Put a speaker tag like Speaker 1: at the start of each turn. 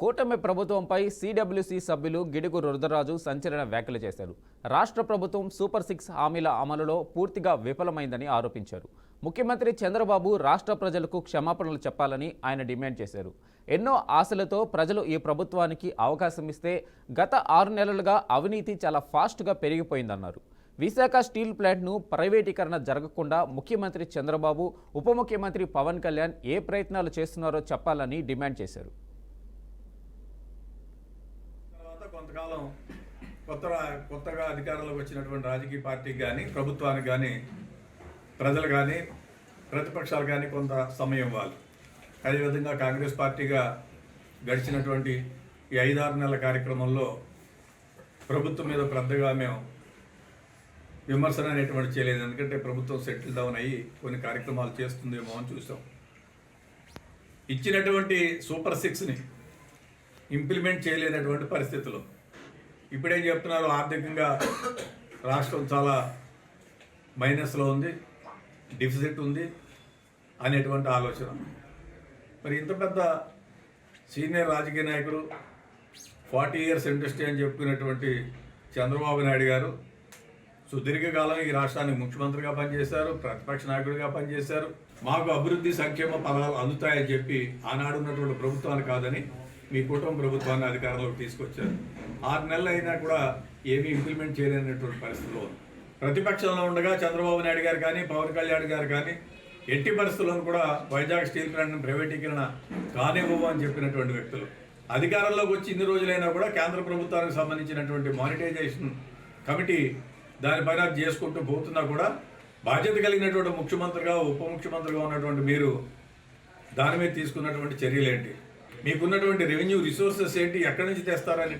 Speaker 1: కూటమి ప్రభుత్వంపై సిడబ్ల్యూసి సభ్యులు గిడుగు రుద్రరాజు సంచలన వ్యాఖ్యలు చేశారు. రాష్ట్ర ప్రభుత్వం సూపర్ 6 హామీల అమలులో పూర్తిగా విఫలమైందని ఆరోపించారు. ముఖ్యమంత్రి చంద్రబాబు రాష్ట్ర ప్రజలకు క్షమాపణలు చెప్పాలని ఆయన డిమాండ్ చేశారు. ఎన్నో ఆశలతో ప్రజలు ఈ ప్రభుత్వానికి అవకాశం ఇస్తే గత 6 నెలలుగా అవినీతి చాలా ఫాస్ట్గా పెరిగిపోయిందన్నారు. విశాఖ స్టీల్ ప్లాంట్ను ప్రైవేటీకరణ జరగకుండా ముఖ్యమంత్రి చంద్రబాబు, ఉప ముఖ్యమంత్రి పవన్ కళ్యాణ్ ఏ ప్రయత్నాలు చేస్తున్నారో చెప్పాలని డిమాండ్ చేశారు.
Speaker 2: కొంతకాలం కొత్తగా అధికారంలోకి వచ్చినటువంటి రాజకీయ పార్టీకి కానీ, ప్రభుత్వానికి కానీ, ప్రజలు కానీ, ప్రతిపక్షాలు కానీ కొంత సమయం ఇవ్వాలి. అదేవిధంగా కాంగ్రెస్ పార్టీగా గడిచినటువంటి ఈ 5-6 నెలల కార్యక్రమంలో ప్రభుత్వం మీద పెద్దగా మేము విమర్శన అనేటువంటి చేయలేదు. ఎందుకంటే ప్రభుత్వం సెటిల్ డౌన్ అయ్యి కొన్ని కార్యక్రమాలు చేస్తుందేమో అని చూసాం. ఇచ్చినటువంటి సూపర్ 6ని ఇంప్లిమెంట్ చేయలేనటువంటి పరిస్థితులు. ఇప్పుడేం చెప్తున్నారు, ఆర్థికంగా రాష్ట్రం చాలా మైనస్లో ఉంది, డిఫిసిట్ ఉంది అనేటువంటి ఆలోచన. మరి ఇంత పెద్ద సీనియర్ రాజకీయ నాయకుడు, 40 years ఇండస్ట్రీ అని చెప్పుకునేటువంటి చంద్రబాబు నాయుడు గారు సుదీర్ఘకాలం ఈ రాష్ట్రానికి ముఖ్యమంత్రిగా పనిచేశారు, ప్రతిపక్ష నాయకుడిగా పనిచేశారు. మాకు అభివృద్ధి సంక్షేమ పదాలు అందుతాయని చెప్పి ఆనాడు ఉన్నటువంటి ప్రభుత్వాన్ని కాదని మీ కుటుంబ ప్రభుత్వాన్ని అధికారంలోకి తీసుకొచ్చారు. 6 నెలలు అయినా కూడా ఏమీ ఇంప్లిమెంట్ చేయలేనటువంటి పరిస్థితిలో ఉంది. ప్రతిపక్షంలో ఉండగా చంద్రబాబు నాయుడు గారు కానీ, పవన్ కళ్యాణ్ గారు కానీ ఎట్టి పరిస్థితులను కూడా వైజాగ్ స్టీల్ ప్లాంట్ను ప్రైవేటీకరణ కానివ్వవు అని చెప్పినటువంటి వ్యక్తులు. అధికారంలోకి వచ్చి ఇన్ని రోజులైనా కూడా కేంద్ర ప్రభుత్వానికి సంబంధించినటువంటి మానిటైజేషన్ కమిటీ దానిపైన చేసుకుంటూ పోతున్నా కూడా బాధ్యత కలిగినటువంటి ముఖ్యమంత్రిగా, ఉప ముఖ్యమంత్రిగా ఉన్నటువంటి మీరు దాని మీద తీసుకున్నటువంటి చర్యలు ఏంటి? మీకున్నటువంటి రెవెన్యూ రిసోర్సెస్ ఏంటి? ఎక్కడి నుంచి తెస్తారనేటువంటి